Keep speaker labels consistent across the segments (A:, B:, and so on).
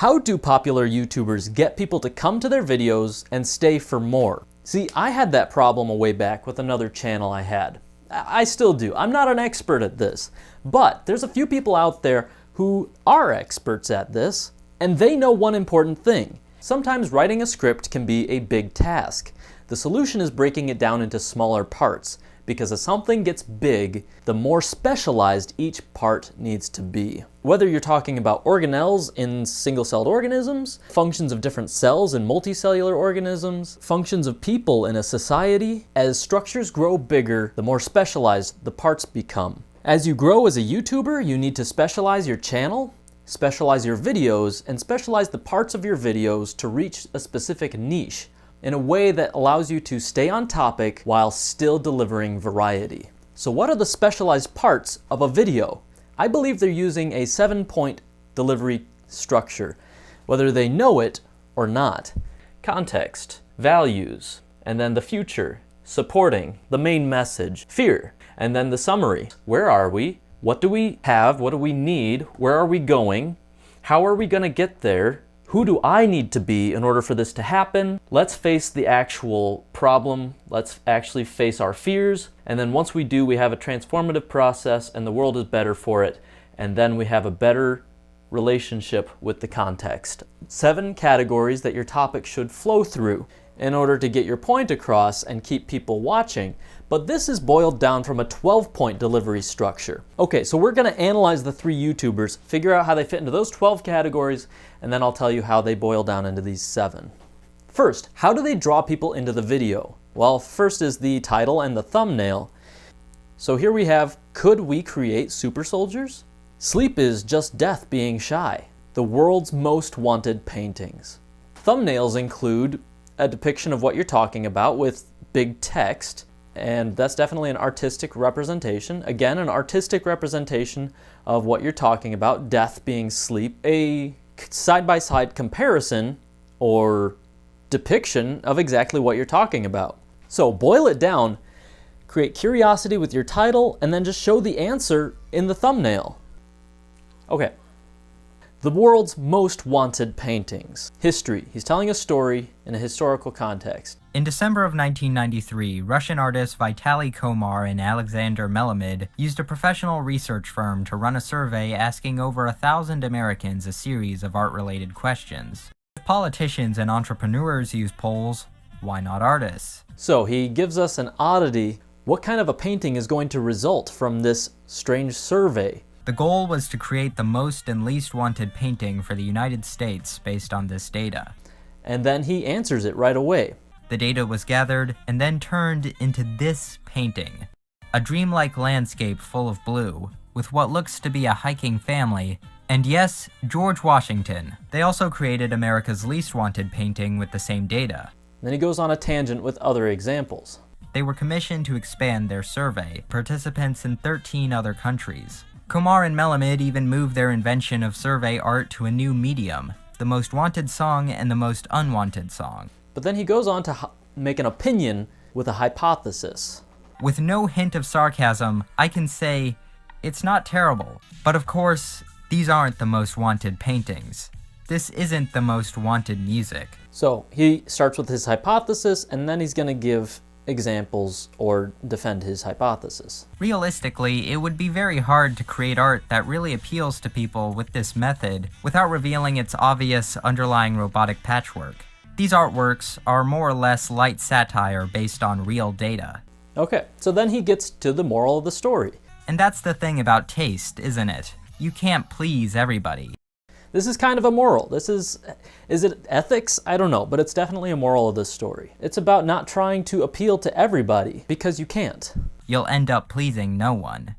A: How do popular YouTubers get people to come to their videos and stay for more? See, I had that problem a way back with another channel I had. I still do. I'm not an expert at this, but there's a few people out there who are experts at this, and they know one important thing. Sometimes writing a script can be a big task. The solution is breaking it down into smaller parts, because as something gets big, the more specialized each part needs to be. Whether you're talking about organelles in single-celled organisms, functions of different cells in multicellular organisms, functions of people in a society, as structures grow bigger, the more specialized the parts become. As you grow as a YouTuber, you need to specialize your channel, specialize your videos, and specialize the parts of your videos to reach a specific niche in a way that allows you to stay on topic while still delivering variety. So what are the specialized parts of a video? I believe they're using a 7-point delivery structure, whether they know it or not. Context, values, and then the future, supporting, the main message, fear, and then the summary. Where are we? What do we have? What do we need? Where are we going? How are we going to get there? Who do I need to be in order for this to happen? Let's face the actual problem. Let's actually face our fears. And then once we do, we have a transformative process and the world is better for it. And then we have a better relationship with the context. 7 categories that your topic should flow through in order to get your point across and keep people watching. But this is boiled down from a 12-point delivery structure. Okay, so we're gonna analyze the 3 YouTubers, figure out how they fit into those 12 categories, and then I'll tell you how they boil down into these 7. First, how do they draw people into the video? Well, first is the title and the thumbnail. So here we have, could we create super soldiers? Sleep is just death being shy. The world's most wanted paintings. Thumbnails include a depiction of what you're talking about with big text, and that's definitely an artistic representation. Again, an artistic representation of what you're talking about, death being sleep. A side-by-side comparison or depiction of exactly what you're talking about. So boil it down, create curiosity with your title, and then just show the answer in the thumbnail. Okay. The world's most wanted paintings. History. He's telling a story in a historical context.
B: In December of 1993, Russian artists Vitaly Komar and Alexander Melamid used a professional research firm to run a survey asking over 1,000 Americans a series of art-related questions. If politicians and entrepreneurs use polls, why not artists?
A: So he gives us an oddity. What kind of a painting is going to result from this strange survey?
B: The goal was to create the most and least wanted painting for the United States based on this data.
A: And then he answers it right away.
B: The data was gathered and then turned into this painting. A dreamlike landscape full of blue, with what looks to be a hiking family, and yes, George Washington. They also created America's least wanted painting with the same data.
A: Then he goes on a tangent with other examples.
B: They were commissioned to expand their survey, participants in 13 other countries. Komar and Melamid even moved their invention of survey art to a new medium, the most wanted song and the most unwanted song.
A: But then he goes on to make an opinion with a hypothesis.
B: With no hint of sarcasm, I can say, it's not terrible. But of course, these aren't the most wanted paintings. This isn't the most wanted music.
A: So he starts with his hypothesis, and then he's gonna give examples or defend his hypothesis.
B: Realistically, it would be very hard to create art that really appeals to people with this method without revealing its obvious underlying robotic patchwork. These artworks are more or less light satire based on real data.
A: Okay, so then he gets to the moral of the story.
B: And that's the thing about taste, isn't it? You can't please everybody.
A: This is kind of a moral. Is it ethics? I don't know, but it's definitely a moral of this story. It's about not trying to appeal to everybody, because you can't.
B: You'll end up pleasing no one.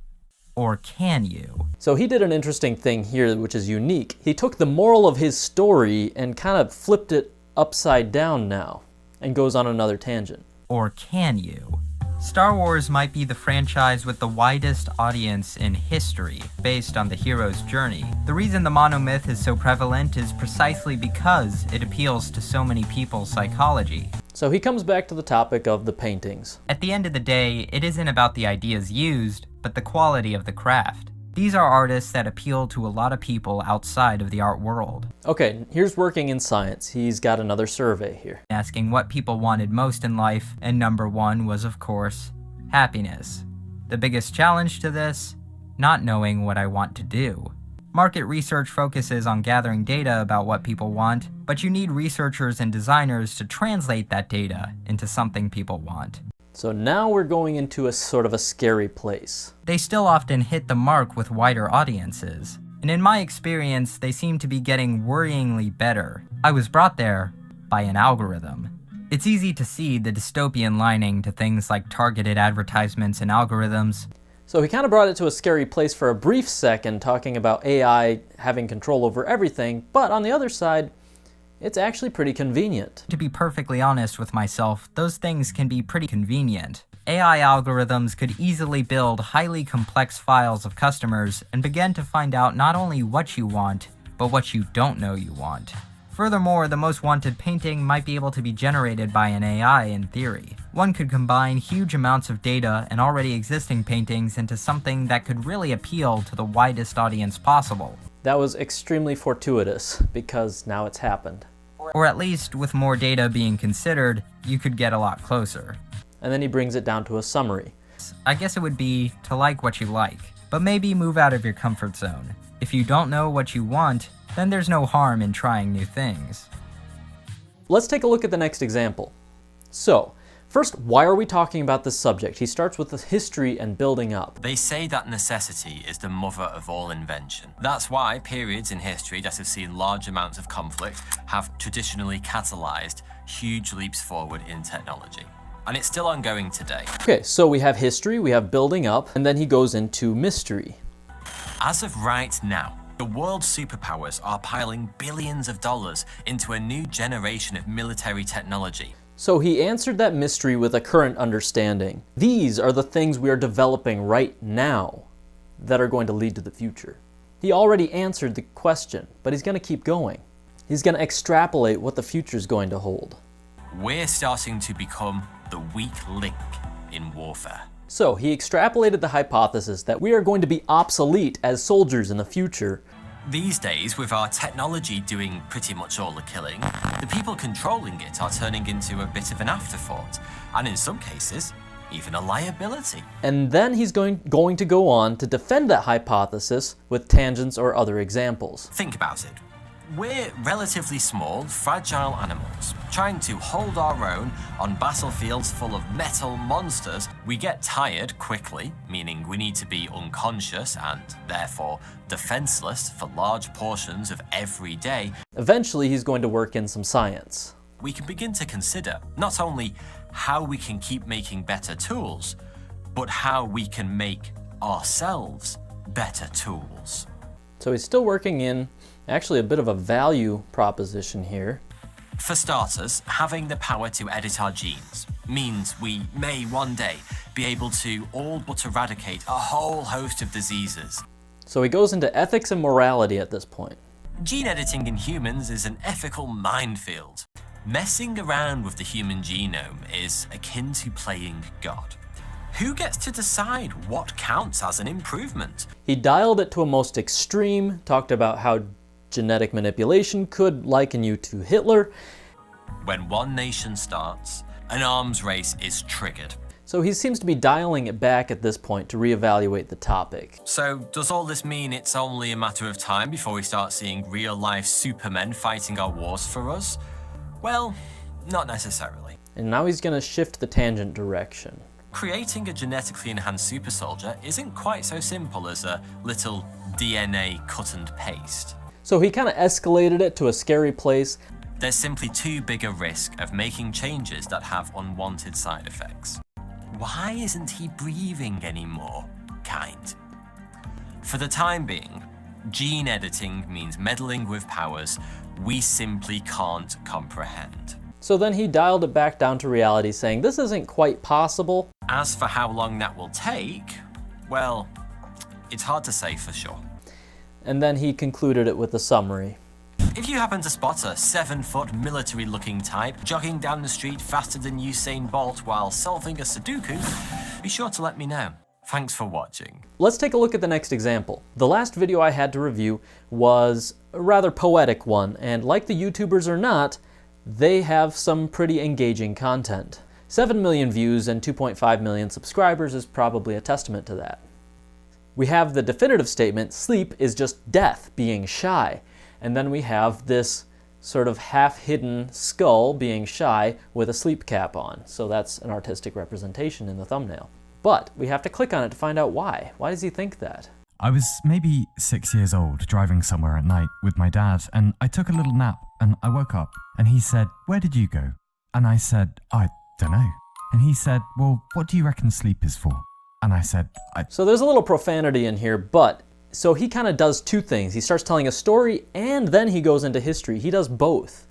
B: Or can you?
A: So he did an interesting thing here, which is unique. He took the moral of his story and kind of flipped it upside down now, and goes on another tangent.
B: Or can you? Star Wars might be the franchise with the widest audience in history, based on the hero's journey. The reason the monomyth is so prevalent is precisely because it appeals to so many people's psychology.
A: So he comes back to the topic of the paintings.
B: At the end of the day, it isn't about the ideas used, but the quality of the craft. These are artists that appeal to a lot of people outside of the art world.
A: Okay, here's working in science. He's got another survey here.
B: Asking what people wanted most in life, and number one was, of course, happiness. The biggest challenge to this? Not knowing what I want to do. Market research focuses on gathering data about what people want, but you need researchers and designers to translate that data into something people want.
A: So now we're going into a sort of a scary place.
B: They still often hit the mark with wider audiences, and in my experience, they seem to be getting worryingly better. I was brought there by an algorithm. It's easy to see the dystopian lining to things like targeted advertisements and algorithms.
A: So he kind of brought it to a scary place for a brief second, talking about AI having control over everything, but on the other side, it's actually pretty convenient.
B: To be perfectly honest with myself, those things can be pretty convenient. AI algorithms could easily build highly complex files of customers and begin to find out not only what you want, but what you don't know you want. Furthermore, the most wanted painting might be able to be generated by an AI in theory. One could combine huge amounts of data and already existing paintings into something that could really appeal to the widest audience possible.
A: That was extremely fortuitous, because now it's happened.
B: Or at least, with more data being considered, you could get a lot closer.
A: And then he brings it down to a summary.
B: I guess it would be to like what you like, but maybe move out of your comfort zone. If you don't know what you want, then there's no harm in trying new things.
A: Let's take a look at the next example. So, first, why are we talking about this subject? He starts with the history and building up.
C: They say that necessity is the mother of all invention. That's why periods in history that have seen large amounts of conflict have traditionally catalyzed huge leaps forward in technology. And it's still ongoing today.
A: Okay, so we have history, we have building up, and then he goes into mystery.
C: As of right now, the world's superpowers are piling billions of dollars into a new generation of military technology.
A: So he answered that mystery with a current understanding. These are the things we are developing right now that are going to lead to the future. He already answered the question, but he's going to keep going. He's going to extrapolate what the future is going to hold.
C: We're starting to become the weak link in warfare.
A: So he extrapolated the hypothesis that we are going to be obsolete as soldiers in the future.
C: These days, with our technology doing pretty much all the killing, the people controlling it are turning into a bit of an afterthought, and in some cases, even a liability.
A: And then he's going to go on to defend that hypothesis with tangents or other examples.
C: Think about it. We're relatively small, fragile animals, trying to hold our own on battlefields full of metal monsters. We get tired quickly, meaning we need to be unconscious and therefore defenseless for large portions of every day.
A: Eventually, he's going to work in some science.
C: We can begin to consider not only how we can keep making better tools, but how we can make ourselves better tools.
A: So he's still working in actually a bit of a value proposition here.
C: For starters, having the power to edit our genes means we may one day be able to all but eradicate a whole host of diseases.
A: So he goes into ethics and morality at this point.
C: Gene editing in humans is an ethical minefield. Messing around with the human genome is akin to playing God. Who gets to decide what counts as an improvement?
A: He dialed it to a most extreme, talked about how genetic manipulation could liken you to Hitler.
C: When one nation starts, an arms race is triggered.
A: So he seems to be dialing it back at this point to reevaluate the topic.
C: So does all this mean it's only a matter of time before we start seeing real-life supermen fighting our wars for us? Well, not necessarily.
A: And now he's going to shift the tangent direction.
C: Creating a genetically enhanced super soldier isn't quite so simple as a little DNA cut and paste.
A: So he kind of escalated it to a scary place.
C: There's simply too big a risk of making changes that have unwanted side effects. Why isn't he breathing anymore? Kind. For the time being, gene editing means meddling with powers we simply can't comprehend.
A: So then he dialed it back down to reality, saying this isn't quite possible.
C: As for how long that will take, well, it's hard to say for sure.
A: And then he concluded it with a summary.
C: If you happen to spot a 7-foot military-looking type jogging down the street faster than Usain Bolt while solving a Sudoku, be sure to let me know. Thanks for watching.
A: Let's take a look at the next example. The last video I had to review was a rather poetic one, and like the YouTubers or not, they have some pretty engaging content. 7 million views and 2.5 million subscribers is probably a testament to that. We have the definitive statement, sleep is just death, being shy. And then we have this sort of half-hidden skull being shy with a sleep cap on. So that's an artistic representation in the thumbnail. But we have to click on it to find out why. Why does he think that?
D: I was maybe 6 years old, driving somewhere at night with my dad, and I took a little nap, and I woke up, and he said, "Where did you go?" And I said, "I don't know." And he said, "Well, what do you reckon sleep is for?" And I said,
A: So there's a little profanity in here, but so he kind of does two things. He starts telling a story, and then he goes into history. He does both.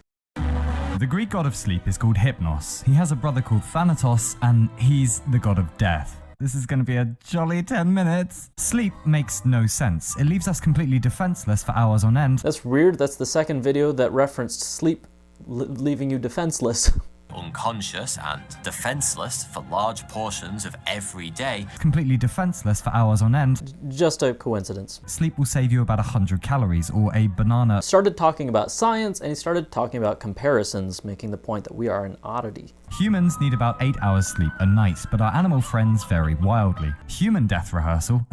D: The Greek god of sleep is called Hypnos. He has a brother called Thanatos, and he's the god of death. This is going to be a jolly 10 minutes. Sleep makes no sense. It leaves us completely defenseless for hours on end.
A: That's weird. That's the second video that referenced sleep leaving you defenseless.
C: Unconscious and defenseless for large portions of every day.
D: Completely defenseless for hours on end.
A: Just a coincidence.
D: Sleep will save you about 100 calories or a banana.
A: Started talking about science, and he started talking about comparisons, making the point that we are an oddity.
D: Humans need about 8 hours sleep a night, but our animal friends vary wildly. Human death rehearsal,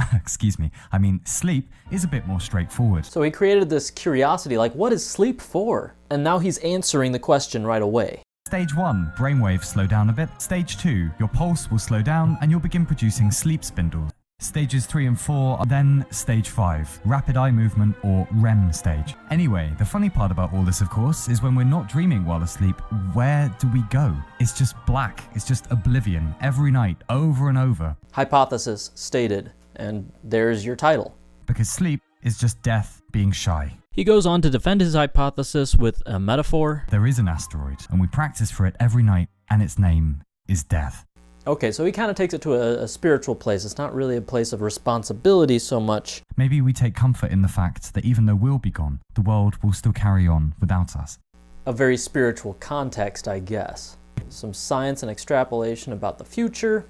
D: sleep, is a bit more straightforward.
A: So he created this curiosity, like, what is sleep for? And now he's answering the question right away.
D: Stage 1, brainwaves slow down a bit. Stage 2, your pulse will slow down and you'll begin producing sleep spindles. Stages 3 and 4 are then stage 5, rapid eye movement or REM stage. Anyway, the funny part about all this, of course, is when we're not dreaming while asleep, where do we go? It's just black, it's just oblivion, every night, over and over.
A: Hypothesis stated, and there's your title.
D: Because sleep is just death being shy.
A: He goes on to defend his hypothesis with a metaphor.
D: There is an asteroid, and we practice for it every night, and its name is death.
A: Okay, so he kind of takes it to a spiritual place. It's not really a place of responsibility so much.
D: Maybe we take comfort in the fact that even though we'll be gone, the world will still carry on without us.
A: A very spiritual context, I guess. Some science and extrapolation about the future.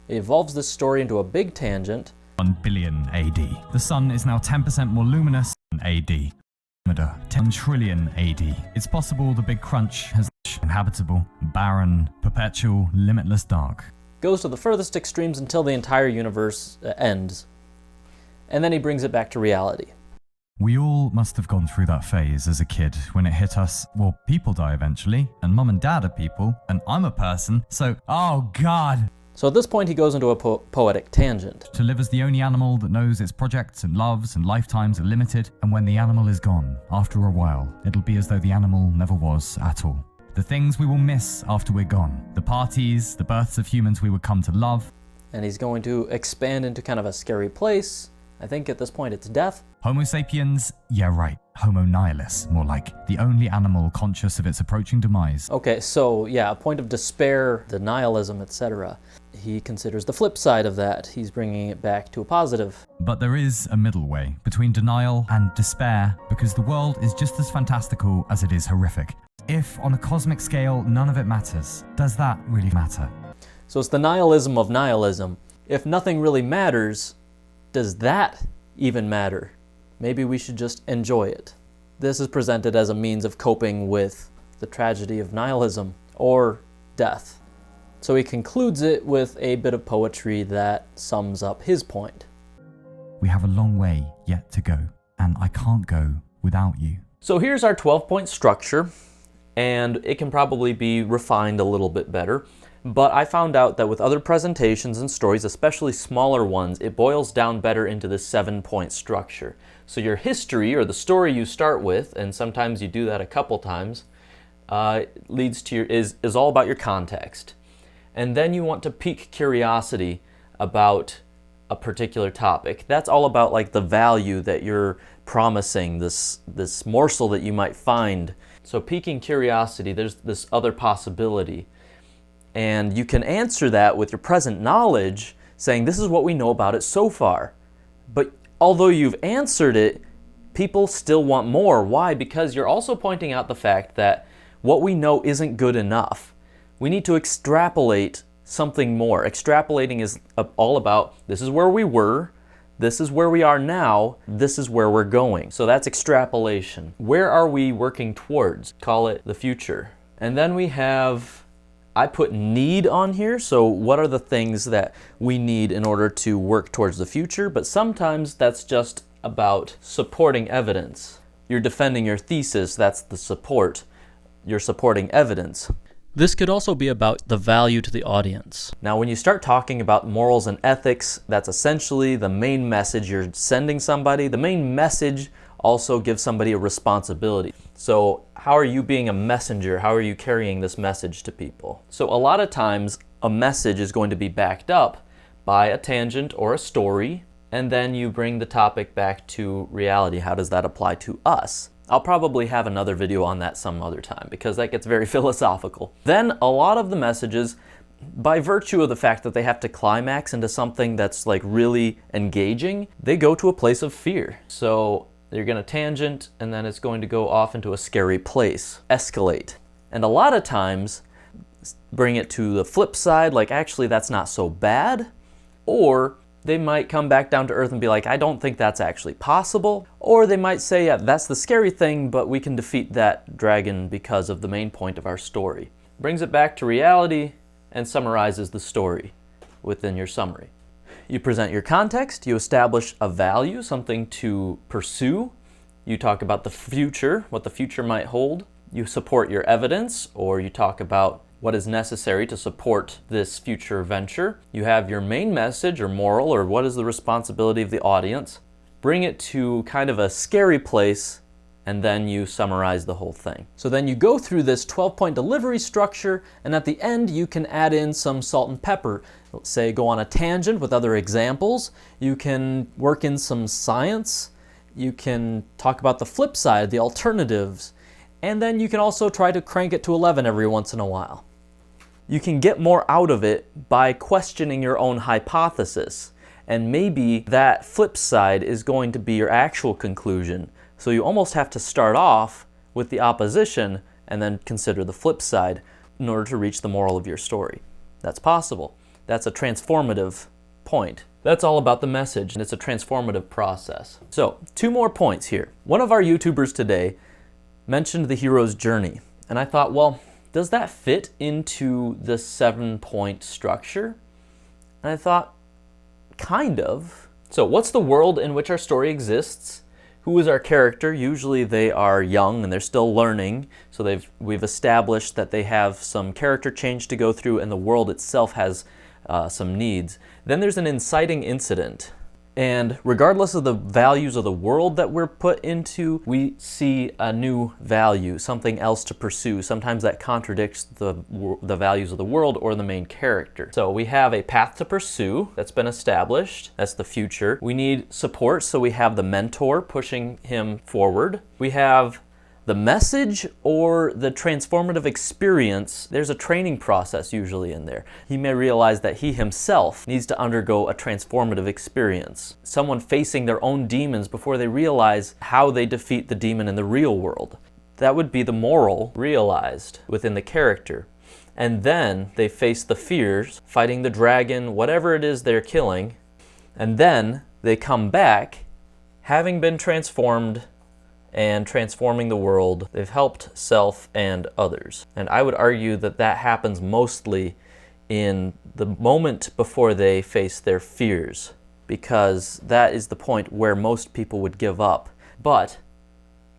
A: It evolves this story into a big tangent.
D: 1 billion AD. The sun is now 10% more luminous than AD. 10 trillion AD. It's possible the Big Crunch has inhabitable, barren, perpetual, limitless dark.
A: Goes to the furthest extremes until the entire universe ends. And then he brings it back to reality.
D: We all must have gone through that phase as a kid when it hit us. Well, people die eventually, and mum and dad are people, and I'm a person, so, oh God!
A: So at this point he goes into a poetic tangent.
D: To live as the only animal that knows its projects and loves and lifetimes are limited, and when the animal is gone, after a while, it'll be as though the animal never was at all. The things we will miss after we're gone. The parties, the births of humans we would come to love.
A: And he's going to expand into kind of a scary place. I think at this point it's death.
D: Homo sapiens, yeah right, Homo nihilus, more like, the only animal conscious of its approaching demise.
A: Okay, so yeah, a point of despair, the nihilism, etc. He considers the flip side of that. He's bringing it back to a positive.
D: But there is a middle way between denial and despair, because the world is just as fantastical as it is horrific. If, on a cosmic scale, none of it matters, does that really matter?
A: So it's the nihilism of nihilism. If nothing really matters, does that even matter? Maybe we should just enjoy it. This is presented as a means of coping with the tragedy of nihilism, or death. So he concludes it with a bit of poetry that sums up his point.
D: We have a long way yet to go, and I can't go without you.
A: So here's our 12-point structure, and it can probably be refined a little bit better. But I found out that with other presentations and stories, especially smaller ones, it boils down better into this 7-point structure. So your history, or the story you start with, and sometimes you do that a couple times, leads to is all about your context. And then you want to pique curiosity about a particular topic. That's all about like the value that you're promising, this morsel that you might find. So piquing curiosity, there's this other possibility. And you can answer that with your present knowledge, saying this is what we know about it so far. But although you've answered it, people still want more. Why? Because you're also pointing out the fact that what we know isn't good enough. We need to extrapolate something more. Extrapolating is all about, this is where we were, this is where we are now, this is where we're going. So that's extrapolation. Where are we working towards? Call it the future. And then we have, I put need on here, so what are the things that we need in order to work towards the future? But sometimes that's just about supporting evidence. You're defending your thesis, that's the support. You're supporting evidence. This could also be about the value to the audience. Now, when you start talking about morals and ethics, that's essentially the main message you're sending somebody. The main message also gives somebody a responsibility. So how are you being a messenger? How are you carrying this message to people? So a lot of times a message is going to be backed up by a tangent or a story, and then you bring the topic back to reality. How does that apply to us? I'll probably have another video on that some other time because that gets very philosophical. Then a lot of the messages, by virtue of the fact that they have to climax into something that's like really engaging, they go to a place of fear. So you're going to tangent and then it's going to go off into a scary place, escalate. And a lot of times bring it to the flip side, like actually that's not so bad, or they might come back down to earth and be like, I don't think that's actually possible. Or they might say, yeah, that's the scary thing, but we can defeat that dragon because of the main point of our story. Brings it back to reality and summarizes the story within your summary. You present your context, you establish a value, something to pursue. You talk about the future, what the future might hold. You support your evidence, or you talk about what is necessary to support this future venture. You have your main message or moral, or what is the responsibility of the audience. Bring it to kind of a scary place, and then you summarize the whole thing. So then you go through this 12-point delivery structure, and at the end you can add in some salt and pepper. Let's say go on a tangent with other examples. You can work in some science. You can talk about the flip side, the alternatives, and then you can also try to crank it to 11 every once in a while. You can get more out of it by questioning your own hypothesis, and maybe that flip side is going to be your actual conclusion. So you almost have to start off with the opposition and then consider the flip side in order to reach the moral of your story. That's possible. That's a transformative point. That's all about the message, and it's a transformative process. So, 2 more points here. One of our YouTubers today mentioned the hero's journey, and I thought, well, does that fit into the 7-point structure? And I thought, kind of. So what's the world in which our story exists? Who is our character? Usually they are young and they're still learning, so we've established that they have some character change to go through, and the world itself has some needs. Then there's an inciting incident. And regardless of the values of the world that we're put into, we see a new value, something else to pursue. Sometimes that contradicts the values of the world or the main character. So we have a path to pursue that's been established. That's the future. We need support, so we have the mentor pushing him forward. We have the message or the transformative experience. There's a training process usually in there. He may realize that he himself needs to undergo a transformative experience. Someone facing their own demons before they realize how they defeat the demon in the real world. That would be the moral realized within the character. And then they face the fears, fighting the dragon, whatever it is they're killing. And then they come back, having been transformed and transforming the world. They've helped self and others. And I would argue that that happens mostly in the moment before they face their fears, because that is the point where most people would give up. But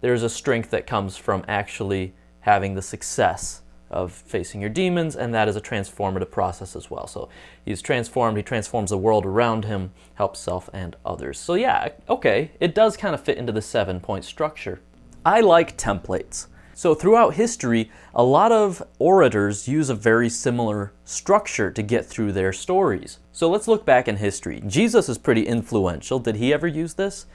A: there's a strength that comes from actually having the success of facing your demons, and that is a transformative process as well. So he's transformed, he transforms the world around him, helps self and others. So yeah, okay, it does kind of fit into the 7-point structure. I like templates. So throughout history, a lot of orators use a very similar structure to get through their stories. So let's look back in history. Jesus is pretty influential. Did he ever use this?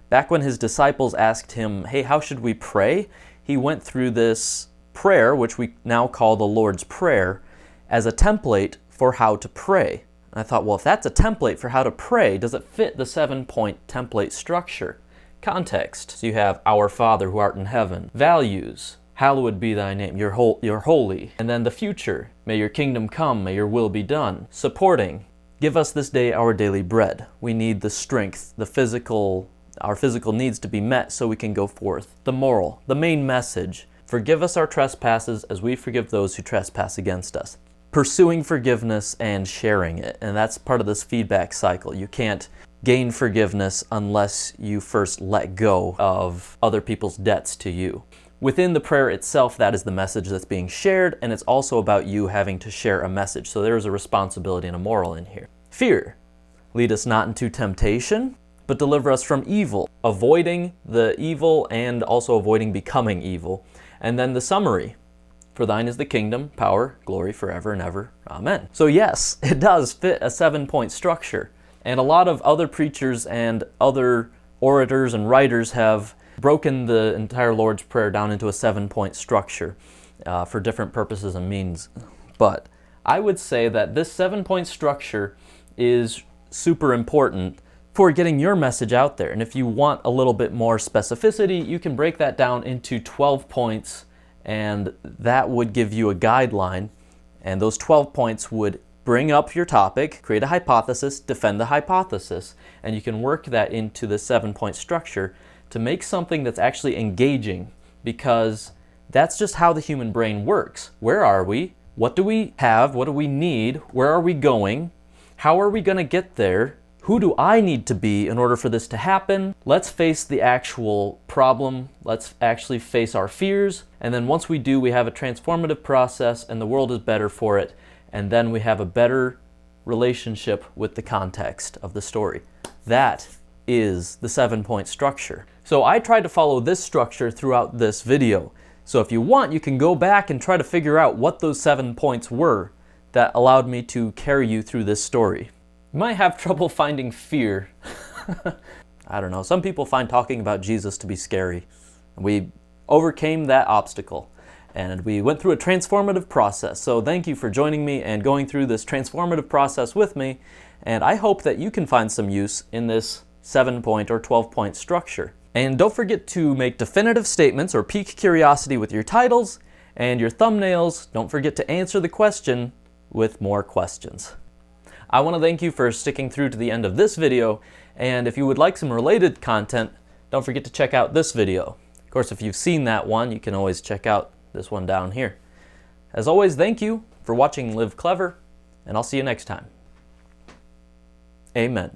A: Back when his disciples asked him, hey, how should we pray? He went through this prayer, which we now call the Lord's Prayer, as a template for how to pray. And I thought, well, if that's a template for how to pray, does it fit the 7-point template structure? Context. So you have Our Father who art in heaven. Values. Hallowed be thy name. You're holy. And then the future. May your kingdom come. May your will be done. Supporting. Give us this day our daily bread. We need the strength, our physical needs to be met so we can go forth. The moral, the main message. Forgive us our trespasses as we forgive those who trespass against us. Pursuing forgiveness and sharing it. And that's part of this feedback cycle. You can't gain forgiveness unless you first let go of other people's debts to you. Within the prayer itself, that is the message that's being shared, and it's also about you having to share a message. So there's a responsibility and a moral in here. Fear. Lead us not into temptation, but deliver us from evil. Avoiding the evil and also avoiding becoming evil. And then the summary. For thine is the kingdom, power, glory forever and ever. Amen. So yes, it does fit a 7-point structure. And a lot of other preachers and other orators and writers have broken the entire Lord's Prayer down into a 7-point structure for different purposes and means. But I would say that this 7-point structure is super important for getting your message out there. And if you want a little bit more specificity, you can break that down into 12 points, and that would give you a guideline. And those 12 points would bring up your topic, create a hypothesis, defend the hypothesis, and you can work that into the 7-point structure to make something that's actually engaging, because that's just how the human brain works. Where are we? What do we have? What do we need? Where are we going? How are we going to get there? Who do I need to be in order for this to happen? Let's face the actual problem. Let's actually face our fears. And then once we do, we have a transformative process and the world is better for it. And then we have a better relationship with the context of the story. That is the 7-point structure. So I tried to follow this structure throughout this video. So if you want, you can go back and try to figure out what those 7 points were that allowed me to carry you through this story. You might have trouble finding fear. I don't know. Some people find talking about Jesus to be scary. We overcame that obstacle, and we went through a transformative process. So thank you for joining me and going through this transformative process with me, and I hope that you can find some use in this 7-point or 12-point structure. And don't forget to make definitive statements or pique curiosity with your titles and your thumbnails. Don't forget to answer the question with more questions. I want to thank you for sticking through to the end of this video, and if you would like some related content, don't forget to check out this video. Of course, if you've seen that one, you can always check out this one down here. As always, thank you for watching Live Clever, and I'll see you next time. Amen.